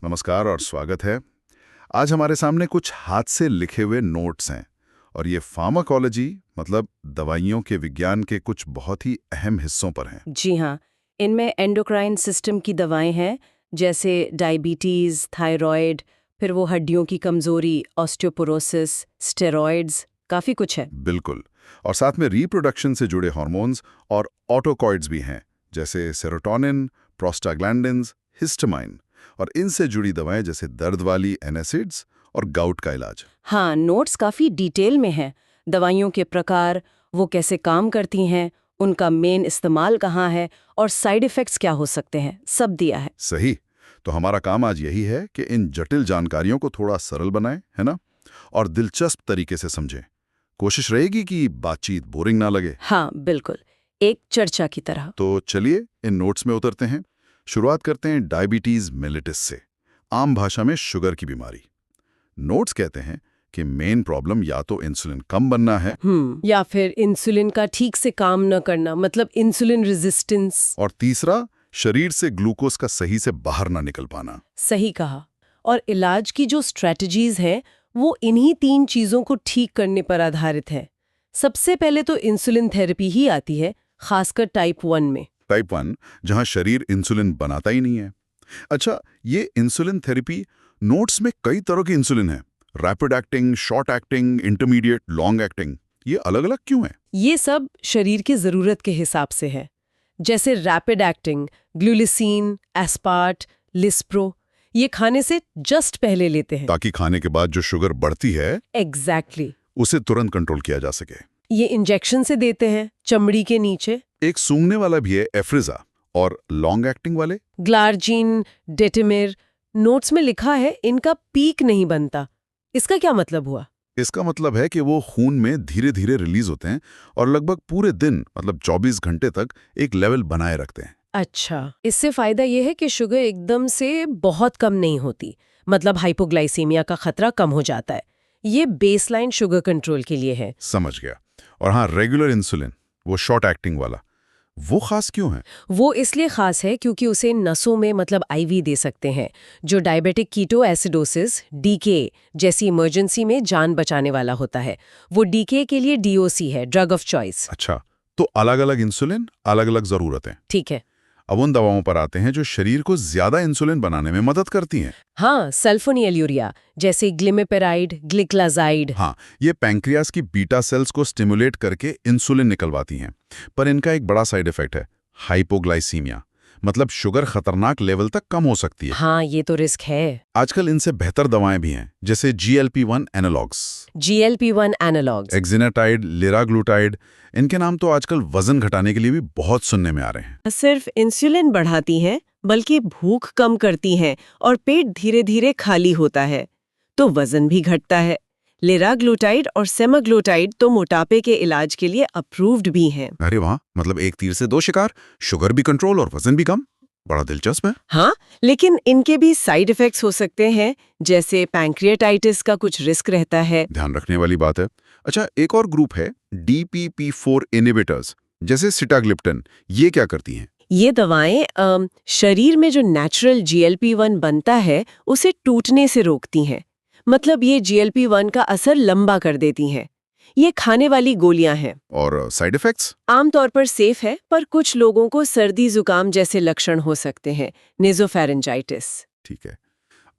नमस्कार और स्वागत है। आज हमारे सामने कुछ हाथ से लिखे हुए नोट्स हैं और ये फार्माकोलॉजी मतलब दवाइयों के विज्ञान के कुछ बहुत ही अहम हिस्सों पर हैं। जी हाँ, इनमें एंडोक्राइन सिस्टम की दवाएं हैं, जैसे डायबिटीज, थायराइड, फिर वो हड्डियों की कमजोरी, ऑस्टियोपोरोसिस, स्टेरॉइड्स, काफी कुछ है। बिल्कुल। और साथ में रिप्रोडक्शन से जुड़े हार्मोन्स और ऑटोकॉइड्स भी हैं, जैसे सेरोटोनिन, प्रोस्टाग्लैंडिन्स, हिस्टामाइन, और इनसे जुड़ी दवाएं जैसे दर्द वाली एनासिड्स और गाउट का इलाज। हाँ, नोट्स काफी डिटेल में हैं। दवाइयों के प्रकार, वो कैसे काम करती हैं, उनका मेन इस्तेमाल कहाँ है और साइड इफ़ेक्ट्स क्या हो सकते हैं, सब दिया है। सही। तो हमारा काम आज यही है कि इन जटिल जानकारियों को थोड़ा सरल बनाएं, है ना, और दिलचस्प तरीके से समझें। कोशिश रहेगी कि बातचीत बोरिंग ना लगे। हाँ, बिल्कुल, एक चर्चा की तरह। तो चलिए इन नोट्स में उतरते हैं। शुरुआत करते हैं डायबिटीज मेलिटस से, आम भाषा में शुगर की बीमारी। नोट्स कहते हैं कि मेन प्रॉब्लम या तो इंसुलिन कम बनना है या फिर इंसुलिन का ठीक से काम न करना, मतलब इंसुलिन रेजिस्टेंस। और तीसरा, शरीर से ग्लूकोज का सही से बाहर ना निकल पाना। सही कहा। और इलाज की जो स्ट्रेटजीज हैं, वो इन्हीं 3 चीजों को ठीक करने पर आधारित है। सबसे पहले तो इंसुलिन थेरेपी ही आती है, खासकर टाइप 1 में। टाइप 1, जहां शरीर इंसुलिन बनाता ही नहीं है। अच्छा, ये इंसुलिन थेरेपी, नोट्स में कई तरह की इंसुलिन है, rapid acting, short acting, intermediate, long acting. ये अलग अलग क्यों है? ये सब शरीर की जरूरत के हिसाब से है। जैसे rapid acting, glulisine, aspart, lispro, ये खाने से जस्ट पहले लेते हैं, ताकि खाने के बाद जो शुगर बढ़ती है एग्जैक्टली उसे तुरंत कंट्रोल किया जा सके। ये इंजेक्शन से देते हैं, चमड़ी के नीचे। एक सूंघने वाला भी है, एफ्रिजा। और लॉन्ग एक्टिंग वाले? ग्लार्जिन, डेटेमिर। नोट्स में लिखा है इनका पीक नहीं बनता। इसका क्या मतलब हुआ? इसका मतलब है कि वो खून में धीरे धीरे रिलीज होते हैं और लगभग पूरे दिन मतलब 24 घंटे तक एक लेवल बनाए रखते हैं। अच्छा, इससे फायदा ये है कि शुगर एकदम से बहुत कम नहीं होती, मतलब हाइपोग्लाइसीमिया का खतरा कम हो जाता है। ये बेसलाइन शुगर कंट्रोल के लिए है। समझ गया। और हाँ, रेगुलर इंसुलिन, वो शॉर्ट एक्टिंग वाला, वो खास क्यों है? वो इसलिए खास है क्योंकि उसे नसों में मतलब आईवी दे सकते हैं, जो डायबिटिक कीटो एसिडोसिस डीके जैसी इमरजेंसी में जान बचाने वाला होता है। वो डीके के लिए डीओसी है, ड्रग ऑफ चॉइस। अच्छा, तो अलग अलग इंसुलिन, अलग अलग जरूरतें। ठीक है। अब उन दवाओं पर आते हैं जो शरीर को ज्यादा इंसुलिन बनाने में मदद करती हैं। हाँ, सल्फोनिलयूरिया, जैसे ग्लिमेपेराइड, ग्लिक्लाजाइड। हाँ, ये पैंक्रियाज की बीटा सेल्स को स्टिमुलेट करके इंसुलिन निकलवाती हैं। पर इनका एक बड़ा साइड इफेक्ट है, हाइपोग्लाइसीमिया, मतलब शुगर खतरनाक लेवल तक कम हो सकती है। हाँ, ये तो रिस्क है। आजकल इनसे बेहतर दवाएं भी हैं, जैसे GLP-1 analogues, GLP-1 analogues. एक्जिनाटाइड, liraglutide. इनके नाम तो आजकल वजन घटाने के लिए भी बहुत सुनने में आ रहे हैं। सिर्फ इंसुलिन बढ़ाती हैं, बल्कि भूख कम करती हैं और पेट धीरे धीरे खाली होता है, तो वजन भी घटता है। लिराग्लूटाइड और सेमाग्लूटाइड तो मोटापे के इलाज के लिए अप्रूव्ड भी हैं। अरे वाह, मतलब एक तीर से दो शिकार, शुगर भी कंट्रोल और वजन भी कम। बड़ा दिलचस्प है। हाँ, लेकिन इनके भी साइड इफेक्ट्स हो सकते हैं, जैसे पैंक्रियाटाइटिस का कुछ रिस्क रहता है। ध्यान रखने वाली बात है। अच्छा, एक और ग्रुप है DPP-4 इनहिबिटर्स, जैसे सिटाग्लिप्टन। ये क्या करती हैं? ये दवाएं शरीर में जो नेचुरल GLP-1 बनता है, उसे टूटने से रोकती हैं। मतलब ये GLP-1 का असर लंबा कर देती हैं। ये खाने वाली गोलियां हैं। और साइड इफेक्ट्स? आमतौर पर सेफ है, पर कुछ लोगों को सर्दी जुकाम जैसे लक्षण हो सकते हैं, नेज़ोफेरेंजाइटिस। ठीक है।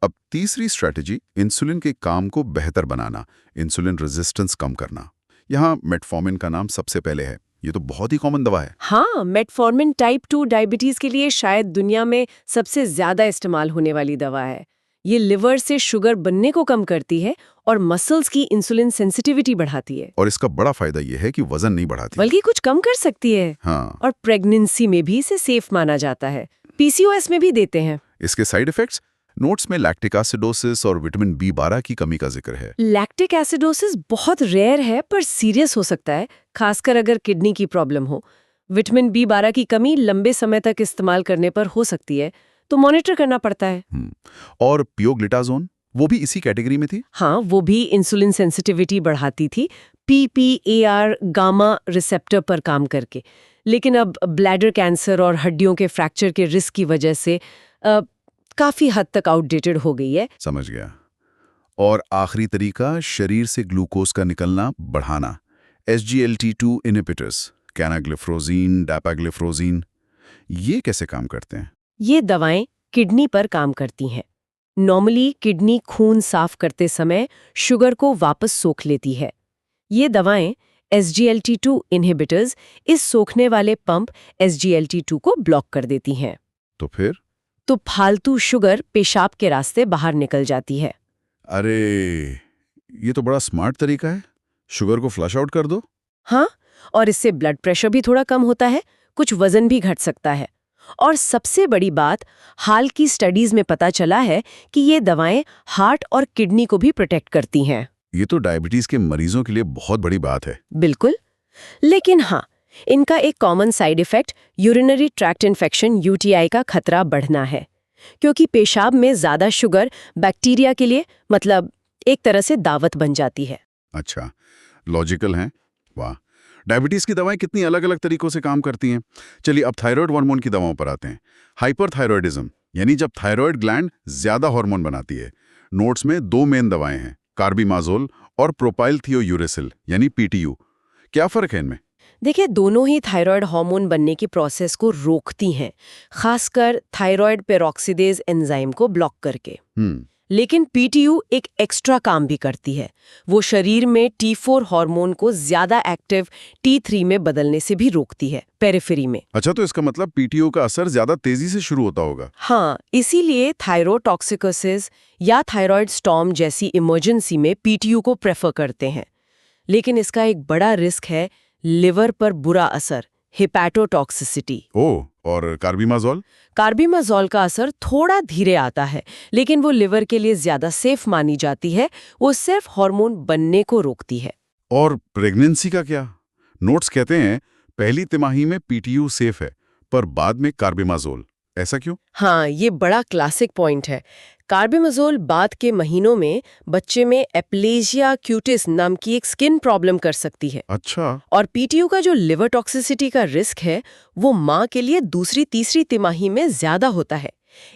अब तीसरी स्ट्रेटजी, इंसुलिन के काम को बेहतर बनाना, इंसुलिन रेजिस्टेंस कम करना। यहाँ मेटफॉर्मिन का नाम सबसे पहले है। ये तो बहुत ही कॉमन दवा है। हाँ, मेटफॉर्मिन टाइप 2 डायबिटीज के लिए शायद दुनिया में सबसे ज्यादा इस्तेमाल होने वाली दवा है। ये लिवर से शुगर बनने को कम करती है और मसल्स की इंसुलिन सेंसिटिविटी बढ़ाती है। और इसका बड़ा फायदा ये है कि वजन नहीं बढ़ाती, बल्कि कुछ कम कर सकती है। हाँ। और प्रेगनेंसी में भी इसे सेफ माना जाता है। PCOS में भी देते हैं। इसके साइड इफेक्ट्स? नोट्स में लैक्टिक एसिडोसिस और विटामिन B12 की कमी का जिक्र है। लैक्टिक एसिडोसिस बहुत रेयर है, पर सीरियस हो सकता है, खासकर अगर किडनी की प्रॉब्लम हो। विटामिन B12 की कमी लंबे समय तक इस्तेमाल करने पर हो सकती है, तो मॉनिटर करना पड़ता है। और पियोग्लिटाजोन, वो भी इसी कैटेगरी में थी? हाँ, वो भी इंसुलिन सेंसिटिविटी बढ़ाती थी, PPAR गामा रिसेप्टर पर काम करके। लेकिन अब ब्लैडर कैंसर और हड्डियों के फ्रैक्चर के रिस्क की वजह से काफी हद तक आउटडेटेड हो गई है। समझ गया। और आखिरी तरीका शरीर से ग्लूकोज का निकलना बढ़ाना, SGLT2 इनहिबिटर्स, कैनाग्लिफ्रोजीन, डैपाग्लिफ्रोजीन, ये कैसे काम करते हैं? ये दवाएं किडनी पर काम करती हैं। नॉर्मली किडनी खून साफ करते समय शुगर को वापस सोख लेती है। ये दवाएं SGLT2 इनहिबिटर्स इस सोखने वाले पंप SGLT2 को ब्लॉक कर देती हैं। तो फिर? तो फालतू शुगर पेशाब के रास्ते बाहर निकल जाती है। अरे, ये तो बड़ा स्मार्ट तरीका है। शुगर को फ्लश आउट कर दो। हाँ, और इससे ब्लड प्रेशर भी थोड़ा कम होता है, कुछ वजन भी घट सकता है। और सबसे बड़ी बात, हाल की स्टडीज में पता चला है कि ये दवाएं हार्ट और किडनी को भी प्रोटेक्ट करती हैं। ये तो डायबिटीज के मरीजों के लिए बहुत बड़ी बात है। बिल्कुल। लेकिन हाँ, इनका एक common side effect urinary tract infection UTI का खतरा बढ़ना है, क्योंकि पेशाब में ज्यादा शुगर बैक्टीरिया के लिए मतलब एक तरह से दावत बन जाती है। अच्छा, लॉजिकल हैं। वाह। डायबिटीज की दवाएं कितनी अलग-अलग तरीकों से काम करती हैं। चलिए अब थायराइड हार्मोन की दवाओं पर आते हैं। हाइपरथायरॉयडिज्म, यानी जब थायराइड ग्लैंड ज्यादा हार्मोन बनाती है। नोट्स में 2 मेन दवाएं हैं, कार्बिमाजोल और प्रोपाइलथियोयूरेसिल यानी PTU। क्या फर्क है इनमें? देखिए, दोनों ही थायराइड हार्मोन बनने की प्रोसेस को रोकती हैं, खासकर थायराइड पेरोक्सिडेज एंजाइम को ब्लॉक करके। लेकिन PTU एक एक्स्ट्रा काम भी करती है। वो शरीर में T4 हार्मोन को ज्यादा एक्टिव T3 में बदलने से भी रोकती है, पेरिफेरी में। अच्छा, तो इसका मतलब PTU का असर ज्यादा तेजी से शुरू होता होगा। हाँ, इसीलिए थायरोटॉक्सिकोसिस या थायराइड स्टॉर्म जैसी इमरजेंसी में PTU को प्रेफर करते हैं। लेकिन इसका एक बड़ा रिस्क है लिवर पर बुरा असर, हेपेटोटॉक्सिसिटी। ओह, और कार्बिमाजोल? कार्बिमाजोल का असर थोड़ा धीरे आता है, लेकिन वो लिवर के लिए ज्यादा सेफ मानी जाती है। वो सिर्फ हार्मोन बनने को रोकती है। और प्रेगनेंसी का क्या? नोट्स कहते हैं पहली तिमाही में PTU सेफ है, पर बाद में कार्बिमाजोल। ऐसा क्यों? हाँ, ये बड़ा क्लासिक पॉइंट है। कार्बिमाजोल बाद के महीनों में बच्चे में एप्लेजिया क्यूटिस नाम की एक स्किन प्रॉब्लम कर सकती है। अच्छा। और PTU का जो लिवर टॉक्सिसिटी का रिस्क है, वो माँ के लिए दूसरी तीसरी तिमाही में ज्यादा होता है।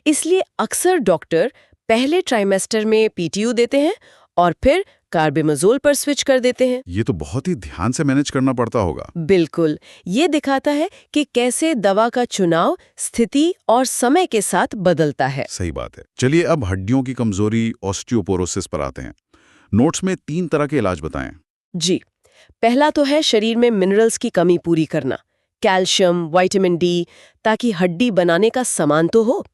इसलिए अक्सर डॉक्टर पहले ट्राइमेस्टर में PTU देते हैं और फिर कार्बिमाजोल पर स्विच कर देते हैं। ये तो बहुत ही ध्यान से मैनेज करना पड़ता होगा। बिल्कुल। ये दिखाता है कि कैसे दवा का चुनाव स्थिति और समय के साथ बदलता है। सही बात है। चलिए अब हड्डियों की कमजोरी, ऑस्टियोपोरोसिस पर आते हैं। नोट्स में 3 तरह के इलाज बताएं। जी, पहला तो है शरीर में मिनरल्स की कमी पूरी करना, कैल्शियम, विटामिन D, ताकि हड्डी बनाने का सामान तो हो।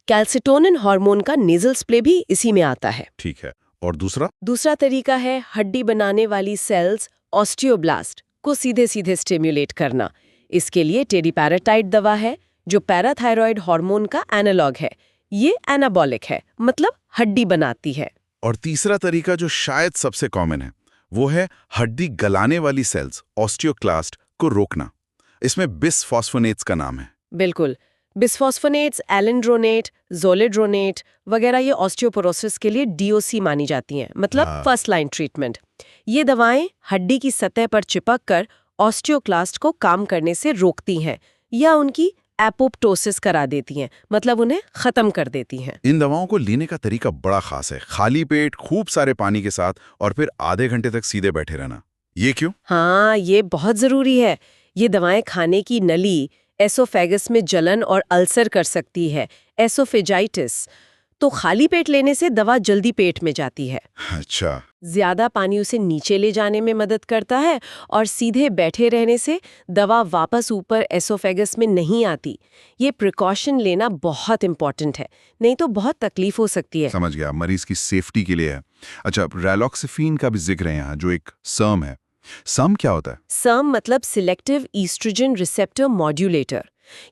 कैल्सिटोनिन हार्मोन का नेजल स्प्रे भी इसी में आता है। ठीक है। और दूसरा? दूसरा तरीका है हड्डी बनाने वाली सेल्स ऑस्टियोब्लास्ट को सीधे सीधे स्टिम्युलेट करना। इसके लिए टेरीपैराटाइड दवा है, जो पैराथायरॉयड हार्मोन का एनालॉग है। ये एनाबॉलिक है, मतलब हड्डी बनाती है। और तीसरा तरीका जो शायद सबसे कॉमन है, वो है हड्डी गलाने वाली सेल्स ऑस्टियोक्लास्ट को रोकना। इसमें बिसफॉस्फोनेट्स का नाम है। बिल्कुल। बिसफॉस्फोनेट्स, एलिंड्रोनेट, जोलिड्रोनेट वगैरह ये ऑस्टियोपोरोसिस के लिए DOC मानी जाती हैं, मतलब फर्स्ट लाइन ट्रीटमेंट। ये दवाएं हड्डी की सतह पर चिपक कर ऑस्टियोक्लास्ट को काम करने से रोकती हैं या उनकी एपोप्टोसिस करा देती हैं, मतलब उन्हें खत्म कर देती हैं। इन दवाओं को लेने का तरीका बड़ा खास है। खाली पेट, खूब सारे पानी के साथ, और फिर आधे घंटे तक सीधे बैठे रहना। ये क्यों? हाँ, ये बहुत जरूरी है। ये दवाएं खाने की नली, एसोफेगस में जलन और अल्सर कर सकती है, एसोफेजाइटिस। तो खाली पेट लेने से दवा जल्दी पेट में जाती है। अच्छा। ज्यादा पानी उसे नीचे ले जाने में मदद करता है, और सीधे बैठे रहने से दवा वापस ऊपर एसोफेगस में नहीं आती। ये प्रिकॉशन लेना बहुत इंपॉर्टेंट है, नहीं तो बहुत तकलीफ हो सकती है। समझ गया, मरीज की सेफ्टी के लिए है। अच्छा, रैलॉक्सिफीन का भी जिक्र है यहाँ, जो एक सर्म है। सर्म क्या होता है? सर्म मतलब सिलेक्टिव ईस्ट्रोजन रिसेप्टर मॉड्यूलेटर।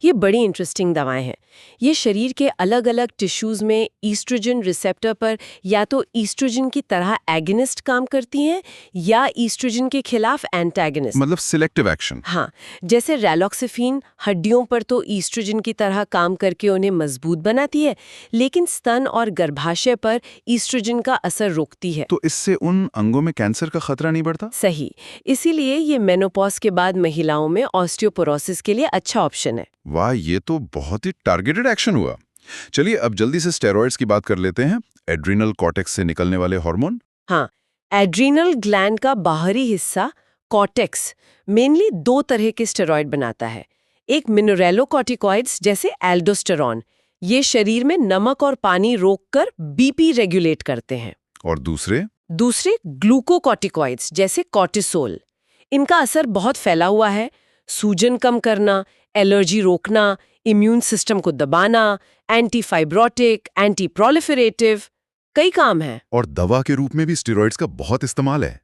ये बड़ी इंटरेस्टिंग दवाएं हैं। ये शरीर के अलग अलग टिश्यूज में ईस्ट्रोजन रिसेप्टर पर या तो ईस्ट्रोजन की तरह एगनिस्ट काम करती हैं या ईस्ट्रोजन के खिलाफ एंटागनिस्ट, मतलब सिलेक्टिव एक्शन। हाँ, जैसे रैलॉक्सिफीन हड्डियों पर तो ईस्ट्रोजन की तरह काम करके उन्हें मजबूत बनाती है, लेकिन स्तन और गर्भाशय पर ईस्ट्रोजन का असर रोकती है। तो इससे उन अंगों में कैंसर का खतरा नहीं बढ़ता? सही। इसीलिए ये मेनोपॉज के बाद महिलाओं में ऑस्टियोपोरोसिस के लिए अच्छा ऑप्शन है। वाह, ये तो बहुत ही टारगेटेड एक्शन हुआ। चलिए अब जल्दी से स्टेरॉइड्स की बात कर लेते हैं। एड्रिनल कॉर्टेक्स से निकलने वाले हार्मोन। हाँ, एड्रीनल ग्लैंड का बाहरी हिस्सा कॉर्टेक्स मेनली दो तरह के स्टेरॉइड बनाता है। एक मिनरेलोकॉर्टिकॉइड्स जैसे एल्डोस्टेरॉन, ये शरीर में नमक और पानी रोककर बीपी रेगुलेट करते हैं। और दूसरे? दूसरे ग्लूकोकॉर्टिकॉइड्स जैसे कॉर्टिसोल। इनका असर बहुत फैला हुआ है, सूजन कम करना, एलर्जी रोकना, इम्यून सिस्टम को दबाना, एंटी फाइब्रोटिक, एंटी प्रोलिफरेटिव, कई काम है। और दवा के रूप में भी स्टेरॉइड्स का बहुत इस्तेमाल है।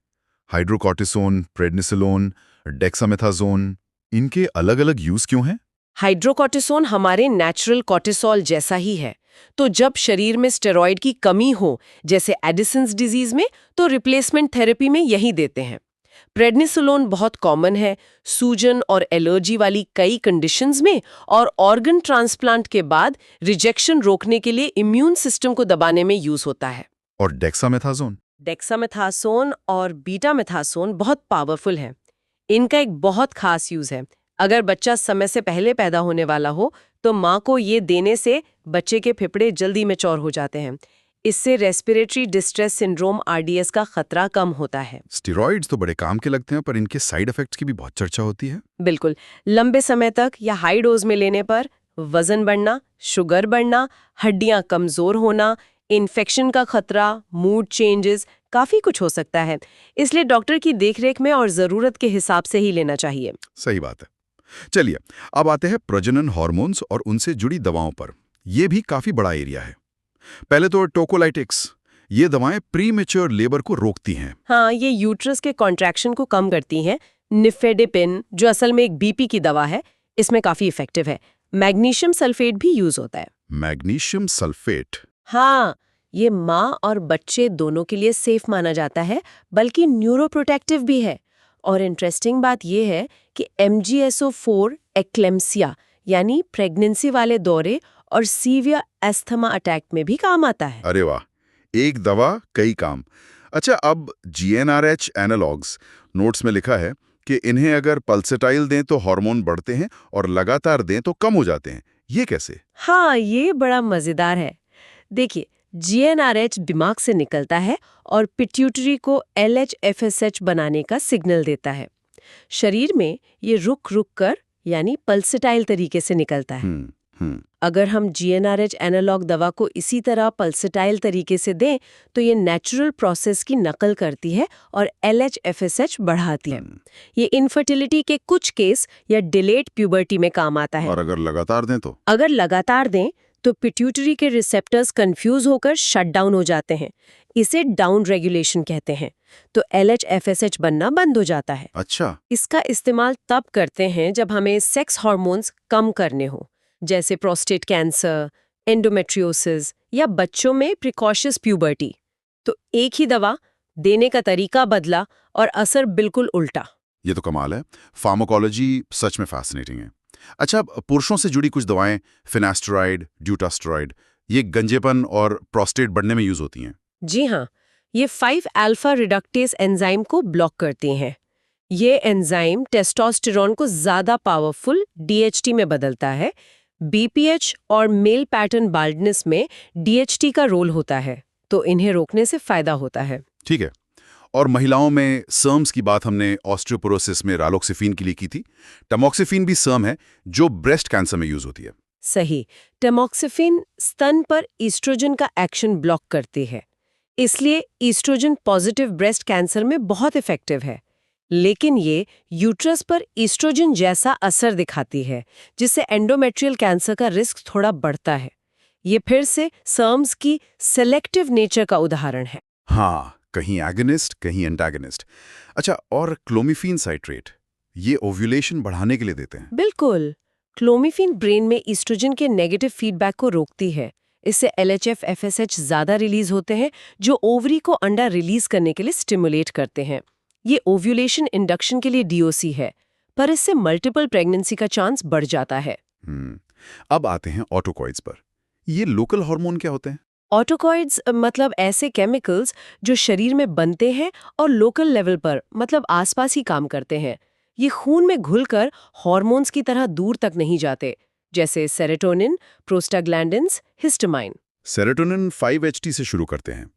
हाइड्रोकॉर्टिसोन, प्रेडनिसोलोन, डेक्सामेथाजोन, इनके अलग-अलग यूज क्यों हैं? हाइड्रोकॉर्टिसोन हमारे नेचुरल कॉर्टिसोल जैसा ही है, तो जब शरीर में स्टेरॉइड की कमी हो, जैसे एडिसन्स डिजीज में, तो रिप्लेसमेंट थेरेपी में यही देते हैं। प्रेडनिसोलोन बहुत कॉमन है सूजन और एलर्जी वाली कई कंडीशंस में, और ऑर्गन ट्रांसप्लांट के बाद रिजेक्शन रोकने के लिए इम्यून सिस्टम को दबाने में यूज होता है। और डेक्सामेथाजोन? डेक्सामेथासोन और बीटामेथासोन बहुत पावरफुल है। इनका एक बहुत खास यूज है। अगर बच्चा समय से पहले पैदा होने वाला हो तो माँ को ये देने से बच्चे के फेफड़े जल्दी मैच्योर हो जाते हैं। इससे रेस्पिरेटरी डिस्ट्रेस सिंड्रोम आरडीएस का खतरा कम होता है। स्टेरॉइड्स तो बड़े काम के लगते हैं, पर इनके साइड इफेक्ट्स की भी बहुत चर्चा होती है। बिल्कुल, लंबे समय तक या हाई डोज में लेने पर वजन बढ़ना, शुगर बढ़ना, हड्डियां कमजोर होना, इन्फेक्शन का खतरा, मूड चेंजेस, काफी कुछ हो सकता है। इसलिए डॉक्टर की देखरेख में और जरूरत के हिसाब से ही लेना चाहिए। सही बात है। चलिए अब आते हैं प्रजनन हार्मोन्स और उनसे जुड़ी दवाओं पर। ये भी काफी बड़ा एरिया है। पहले तो टोकोलाइटिक्स, ये दवाएं प्रीमेच्योर लेबर को रोकती हैं। हाँ, ये यूट्रस के कॉन्ट्रैक्शन को कम करती हैं। निफेडेपिन, जो असल में एक बीपी की दवा है, इसमें काफी इफेक्टिव है। मैग्नीशियम सल्फेट भी यूज होता है। Magnesium sulphate? हाँ, ये माँ और बच्चे दोनों के लिए सेफ माना जाता है, बल्कि न्यूरोप्रोटेक्टिव भी है। और इंटरेस्टिंग बात यह है कि MgSO4 एक्लेम्सिया यानी प्रेगनेंसी वाले दौरे और सीवियर एस्थमा अटैक में भी काम आता है। अरे वाह, एक दवा कई काम। अच्छा, अब GnRH एनालॉग्स, नोट्स में लिखा है कि इन्हें अगर पल्सेटाइल दें तो हार्मोन बढ़ते हैं और लगातार दें तो कम हो जाते हैं। ये कैसे? हाँ, ये बड़ा मजेदार है। देखिए, GnRH दिमाग से निकलता है और पिट्यूटरी को LHFSH बनाने का सिग्नल देता है। शरीर में ये रुक रुक कर यानी पल्सेटाइल तरीके से निकलता है। अगर हम GnRH एनालॉग दवा को इसी तरह पल्सेटाइल तरीके से दें तो ये नेचुरल प्रोसेस की नकल करती है और LHFSH बढ़ाती है। ये इनफर्टिलिटी के कुछ केस या डिलेड प्यूबर्टी में काम आता है। और अगर लगातार दें तो? अगर लगातार दें तो पिट्यूटरी के रिसेप्टर्स कंफ्यूज होकर शट डाउन हो जाते हैं। इसे डाउन रेगुलेशन कहते हैं। तो LHFSH बनना बंद हो जाता है। अच्छा। इसका इस्तेमाल तब करते हैं जब हमें सेक्स हार्मोन्स कम करने हो, जैसे प्रोस्टेट कैंसर, एंडोमेट्रियोसिस या बच्चों में प्रिकॉशियस प्यूबर्टी। तो एक ही दवा, देने का तरीका बदला और असर बिल्कुल उल्टा। ये तो कमाल है। फार्माकोलॉजी सच में फैसिनेटिंग है। अच्छा, पुरुषों से जुड़ी कुछ दवाएं, फिनास्टेरॉइड, ड्यूटास्टेरॉइड, ये गंजेपन और प्रोस्टेट बढ़ने में यूज होती हैं। जी हाँ, ये 5-अल्फा रिडक्टेस एंजाइम को ब्लॉक करती हैं। ये एंजाइम टेस्टोस्टेरोन को ज्यादा पावरफुल DHT में बदलता है। BPH और मेल पैटर्न बाल्डनेस में DHT का रोल होता है, तो इन्हें रोकने से फायदा होता है। ठीक है। और महिलाओं में सर्म्स की बात हमने ऑस्टियोपोरोसिस में रालोक्सिफिन के लिए की थी। टमोक्सिफिन भी सर्म है जो ब्रेस्ट कैंसर में यूज होती है। सही, टमोक्सिफिन स्तन पर ईस्ट्रोजन का एक्शन ब्लॉक करती है, इसलिए ईस्ट्रोजन पॉजिटिव ब्रेस्ट कैंसर में बहुत इफेक्टिव है। लेकिन ये यूट्रस पर ईस्ट्रोजन जैसा असर दिखाती है, जिससे एंडोमेट्रियल कैंसर का रिस्क थोड़ा बढ़ता है। ये फिर से सर्म्स की सेलेक्टिव नेचर का उदाहरण है। हाँ, कहीं एगोनिस्ट कहीं एंटागोनिस्ट। अच्छा, और क्लोमिफीन साइट्रेट, ये ओव्यूलेशन बढ़ाने के लिए देते हैं? बिल्कुल, क्लोमिफीन ब्रेन में ईस्ट्रोजन के नेगेटिव फीडबैक को रोकती है। इससे LHFSH ज्यादा रिलीज होते हैं, जो ओवरी को अंडा रिलीज करने के लिए स्टिमुलेट करते हैं। ये ओव्यूलेशन इंडक्शन के लिए DOC है, पर इससे मल्टीपल प्रेगनेंसी का चांस बढ़ जाता है। अब आते हैं ऑटोकॉइड्स पर। ये लोकल हार्मोन क्या होते हैं? ऑटोकॉइड्स मतलब ऐसे केमिकल्स जो शरीर में बनते हैं और लोकल लेवल पर मतलब आसपास ही काम करते हैं। ये खून में घुलकर हार्मोन्स की तरह दूर तक नहीं जाते। जैसे serotonin, prostaglandins, histamine. Serotonin 5-HT से शुरू करते हैं।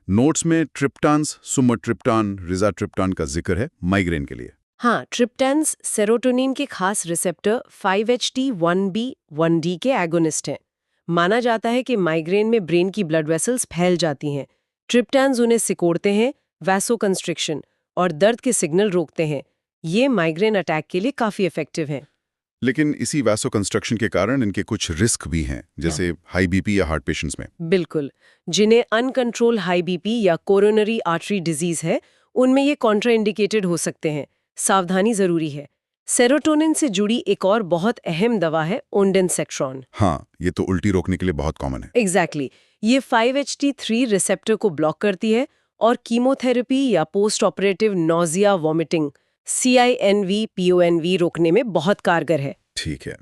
नोट्स में ट्रिप्टान्स, सुमोट्रिप्टान, रिजाट्रिप्टान का जिक्र है माइग्रेन के लिए। हाँ, ट्रिप्टेंस सेरोटोनिन के खास रिसेप्टर 5-HT1B 1D के एगोनिस्ट हैं। माना जाता है कि माइग्रेन में ब्रेन की ब्लड वेसल्स फैल जाती हैं। ट्रिप्टेंस उन्हें सिकोड़ते हैं, वैसोकंस्ट्रिक्शन और दर्द के सिग्नल रोकते हैं। ये माइग्रेन अटैक के लिए काफी इफेक्टिव हैं। लेकिन इसी वैसोकंस्ट्रक्शन के कारण इनके कुछ रिस्क भी हैं, जैसे हाई बीपी या हार्ट पेशेंट्स में। बिल्कुल, जिन्हें अनकंट्रोल हाई बीपी या कोरोनरी आर्टरी डिजीज है, उनमें ये कॉन्ट्राइंडिकेटेड हो सकते हैं। सावधानी जरूरी है। सेरोटोनिन से जुड़ी एक और बहुत अहम दवा है ओंडेनसेट्रॉन। हाँ, ये तो उल्टी रोकने के लिए बहुत कॉमन है। एग्जैक्टली ये 5-HT3 रिसेप्टर को ब्लॉक करती है और कीमोथेरेपी या post operative nausea vomiting CINV-PONV रोकने में बहुत कारगर है। ठीक है।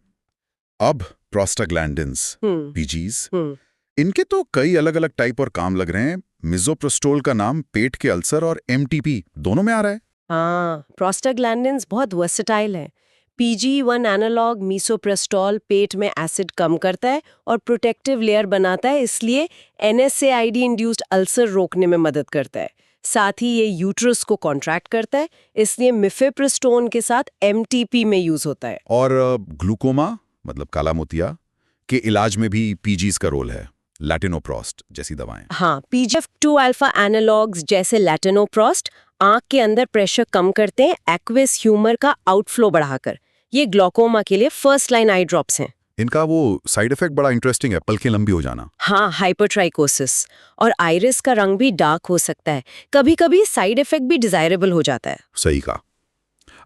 अब प्रोस्टाग्लैंडिन्स, पीजीज, हम्म इनके तो कई अलग-अलग टाइप और काम लग रहे हैं। मिज़ोप्रोस्टोल का नाम पेट के अल्सर और MTP दोनों में आ रहा है। हाँ, प्रोस्टाग्लैंडिन्स बहुत वर्सेटाइल है। PGE1 एनालॉग मीसोप्रेस्टोल पेट में एसिड कम करता है और प्रोटेक्टिव लेयर बनाता है, इसलिए NSAID इंड्यूस्ड अल्सर रोकने में मदद करता है। साथ ही ये यूट्रस को कॉन्ट्रैक्ट करता है, इसलिए मिफेप्रिस्टोन के साथ MTP में यूज होता है। और ग्लूकोमा मतलब काला मोतिया के इलाज में भी पीजीज का रोल है। लैटिनोप्रोस्ट जैसी दवाएं। हाँ, PGF2 अल्फा एनालॉग्स जैसे लैटिनोप्रोस्ट आंख के अंदर प्रेशर कम करते हैं एक्वेस ह्यूमर का आउटफ्लो बढ़ाकर। ये ग्लोकोमा के लिए फर्स्ट लाइन आई ड्रॉप्स हैं। इनका वो साइड इफेक्ट बड़ा इंटरेस्टिंग है, पलकें लंबी हो जाना। हाँ, हाइपरट्राइकोसिस और आइरिस का रंग भी डार्क हो सकता है। कभी-कभी साइड इफेक्ट भी डिजायरेबल हो जाता है। सही कहा।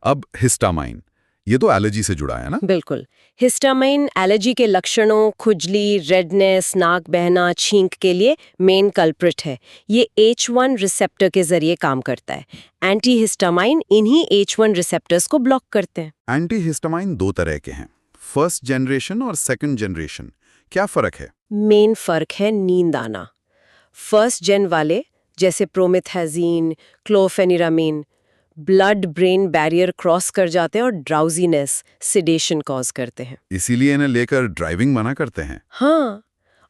अब हिस्टामाइन, ये तो एलर्जी से जुड़ा है ना? बिल्कुल। हिस्टामाइन एलर्जी के लक्षणों, खुजली, रेडनेस, नाक बहना, छींक के लिए मेन कल्प्रिट है। ये H1 रिसेप्टर के जरिए काम करता है। एंटी हिस्टामाइन इन्हीं H1 रिसेप्टर्स को ब्लॉक करते हैं। एंटी हिस्टामाइन दो तरह के हैं, फर्स्ट जनरेशन और सेकंड जनरेशन। क्या फर्क है? मेन फर्क है नींद आना। फर्स्ट जेन वाले जैसे promethazine, chlorpheniramine blood brain barrier cross कर जाते हैं और ड्राउजीनेस, सिडेशन कॉज करते हैं। इसीलिए इन्हें लेकर ड्राइविंग मना करते हैं। हाँ,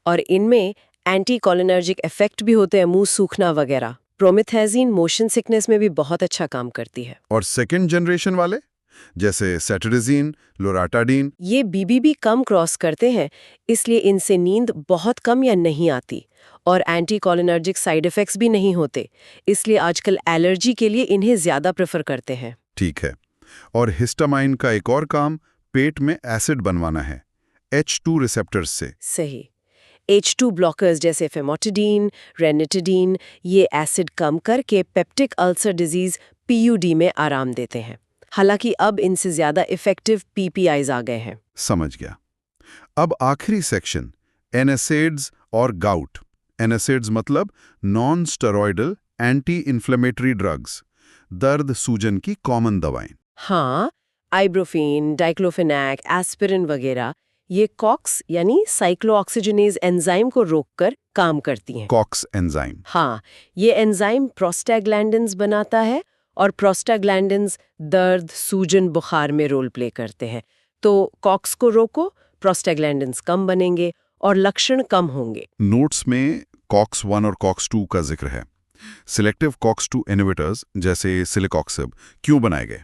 और इनमें एंटी कोलिनर्जिक इफेक्ट भी होते हैं, मुंह सूखना वगैरह। प्रोमेथाजीन मोशन सिकनेस में भी बहुत अच्छा काम करती है। और सेकंड जनरेशन वाले जैसे सेटरिजीन, लोराटाडीन, ये BBB कम क्रॉस करते हैं, इसलिए इनसे नींद बहुत कम या नहीं आती और एंटी कोलिनर्जिक साइड इफेक्ट्स भी नहीं होते, इसलिए आजकल एलर्जी के लिए इन्हें ज्यादा प्रेफर करते हैं। ठीक है। और हिस्टामाइन का एक और काम पेट में एसिड बनवाना है H2 रिसेप्टर्स से। सही। H2 ब्लॉकर्स जैसे फेमोटिडीन, रेनिटिडीन ये एसिड कम करके पेप्टिक अल्सर डिजीज PUD में आराम देते हैं। हालांकि अब इनसे ज्यादा इफेक्टिव PPIs आ गए हैं। समझ गया। अब आखिरी सेक्शन, NSAIDs और गाउट। NSAIDs मतलब non steroidal anti inflammatory drugs, दर्द सूजन की कॉमन दवाएं। हाँ, आइब्रोफेन, डाइक्लोफेनैक, एस्पिरिन वगैरह ये कॉक्स यानी साइक्लोऑक्सीजनेज एंजाइम को रोककर काम करती हैं। COX enzyme. हाँ, ये एंजाइम प्रोस्टाग्लैंडिन्स बनाता है और प्रोस्टाग्लैंडिन्स दर्द, सूजन, बुखार में रोल प्ले करते हैं। तो कॉक्स को रोको, प्रोस्टाग्लैंडिन्स कम बनेंगे और लक्षण कम होंगे। नोट्स में COX-1 और COX-2 का जिक्र है। सिलेक्टिव COX-2 इनहिबिटर्स जैसे सिलिकॉक्सिब क्यों बनाए गए?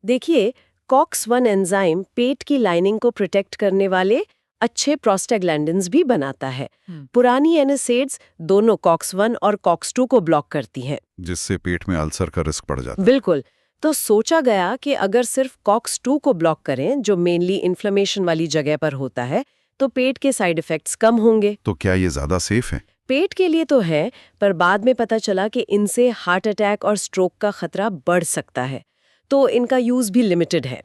देखिए, COX-1 एंजाइम पेट की लाइनिंग को प्रोटेक्ट करने वाले अच्छे प्रोस्टाग्लैंडिन्स भी बनाता है। पुरानी NSAIDs दोनों COX-1 और COX-2 को ब्लॉक करती हैं, जिससे पेट में अल्सर का रिस्क बढ़ जाता है। बिल्कुल। तो सोचा गया कि अगर सिर्फ COX-2 को ब्लॉक करें, जो मेनली इन्फ्लेमेशन वाली जगह पर होता है, तो पेट के साइड इफेक्ट्स कम होंगे। तो क्या ये ज्यादा सेफ है? पेट के लिए तो है, पर बाद में पता चला कि इनसे हार्ट अटैक और स्ट्रोक का खतरा बढ़ सकता है, तो इनका यूज भी लिमिटेड है।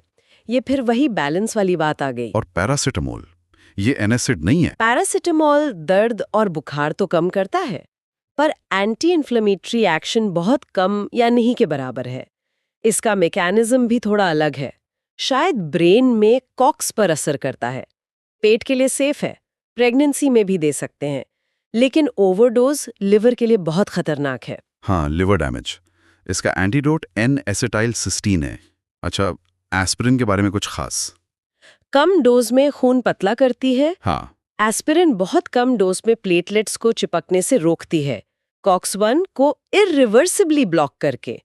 ये फिर वही बैलेंस वाली बात आ गई। और पैरासिटामोल, ये NSAID नहीं है। पैरासिटामोल दर्द और बुखार तो कम करता है, पर एंटी इन्फ्लेमेटरी एक्शन बहुत कम या नहीं के बराबर है। इसका मैकेनिज्म भी थोड़ा अलग है, शायद ब्रेन में कॉक्स पर असर करता है। पेट के लिए सेफ है, प्रेगनेंसी में भी दे सकते हैं, लेकिन ओवरडोज लिवर के लिए बहुत खतरनाक है। हाँ, लिवर डैमेज। इसका एंटीडोट N-एसिटाइलसिस्टीन है। अच्छा, एस्पिरिन के बारे में कुछ खास? कम डोज में खून पतला करती है। हाँ, एस्पिरिन बहुत कम डोज में प्लेटलेट्स को चिपकने से रोकती है, कॉक्स-1 को इरिवर्सिबली ब्लॉक करके।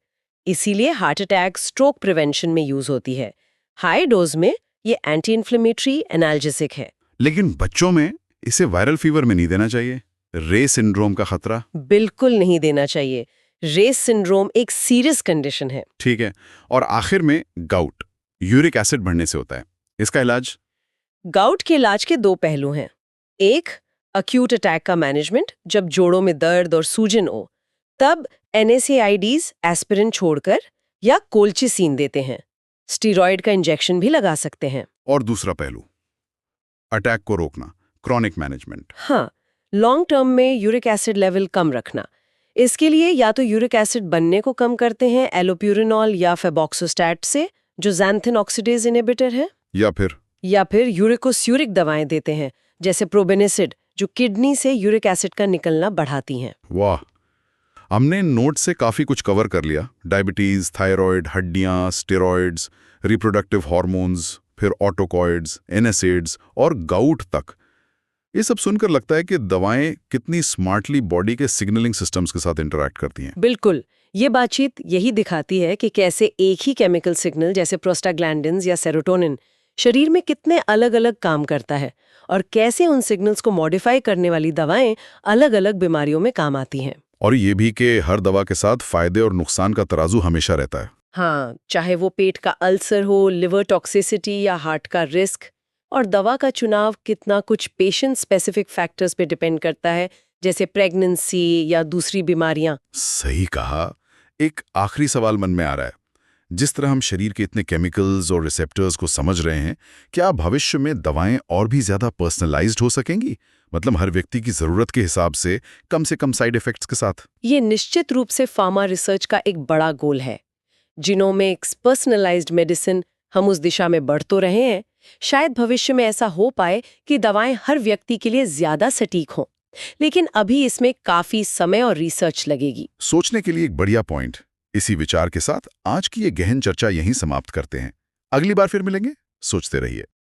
इसीलिए हार्ट अटैक, स्ट्रोक प्रिवेंशन में यूज होती है। हाई डोज में ये एंटी इन्फ्लेमेटरी एनाल्जेसिक है। लेकिन बच्चों में इसे वायरल फीवर में नहीं देना चाहिए। रे सिंड्रोम का खतरा। बिल्कुल नहीं देना चाहिए। रेस सिंड्रोम एक सीरियस कंडीशन है। ठीक है। और आखिर में गाउट, यूरिक एसिड बढ़ने से होता है। इसका इलाज? गाउट के इलाज के 2 पहलू हैं। एक, अक्यूट अटैक का मैनेजमेंट, जब जोड़ों में दर्द और सूजन हो, तब NSAIDs एस्पिरिन छोड़कर या कोल्चिसिन देते हैं। स्टीरॉयड का इंजेक्शन भी लगा सकते हैं। और दूसरा पहलू, अटैक को रोकना, क्रॉनिक मैनेजमेंट। हाँ, लॉन्ग टर्म में यूरिक एसिड लेवल कम रखना। इसके लिए या तो यूरिक एसिड बनने को कम करते हैं एलोप्यूरिनॉल या फेबॉक्सोस्टैट से, जो ज़ैंथिन ऑक्सीडेज इनहिबिटर है, या फिर यूरिकोस्यूरिक दवाएं देते हैं, जैसे प्रोबेनिसिड, जो किडनी से यूरिक एसिड का निकलना बढ़ाती हैं। वाह, हमने नोट से काफी कुछ कवर कर लिया। डायबिटीज, थायराइड, हड्डियां, स्टेरॉइड्स, रिप्रोडक्टिव हार्मोन्स, फिर ऑटोकॉइड्स, एनएसएड्स और गाउट तक। ये सब सुनकर लगता है कि दवाएं कितनी स्मार्टली बॉडी के सिग्नलिंग सिस्टम्स के साथ इंटरैक्ट करती हैं। बिल्कुल, ये बातचीत यही दिखाती है कि कैसे एक ही केमिकल सिग्नल जैसे प्रोस्टाग्लैंडिन्स या सेरोटोनिन शरीर में कितने अलग-अलग काम करता है और कैसे उन सिग्नल्स को मॉडिफाई करने वाली दवाएं अलग-अलग बीमारियों में काम आती हैं। और ये भी कि हर दवा के साथ फायदे और नुकसान का तराजू हमेशा रहता है। हाँ, चाहे वो पेट का अल्सर हो, लिवर टॉक्सिसिटी या हार्ट का रिस्क। और दवा का चुनाव कितना कुछ पेशेंट स्पेसिफिक फैक्टर्स पे डिपेंड करता है, जैसे प्रेगनेंसी या दूसरी बीमारियां। सही कहा। एक आखिरी सवाल मन में आ रहा है। जिस तरह हम शरीर के इतने केमिकल्स और रिसेप्टर्स को समझ रहे हैं, क्या भविष्य में दवाएं और भी ज्यादा पर्सनलाइज्ड हो सकेंगी? मतलब हर व्यक्ति की जरूरत के हिसाब से कम साइड इफेक्ट्स के साथ। ये निश्चित रूप से फार्मा रिसर्च का एक बड़ा गोल है। जिनोमिक्स, पर्सनलाइज्ड मेडिसिन, हम उस दिशा में बढ़ तो रहे हैं। शायद भविष्य में ऐसा हो पाए कि दवाएं हर व्यक्ति के लिए ज्यादा सटीक हों, लेकिन अभी इसमें काफी समय और रिसर्च लगेगी। सोचने के लिए एक बढ़िया पॉइंट। इसी विचार के साथ आज की ये गहन चर्चा यहीं समाप्त करते हैं। अगली बार फिर मिलेंगे। सोचते रहिए।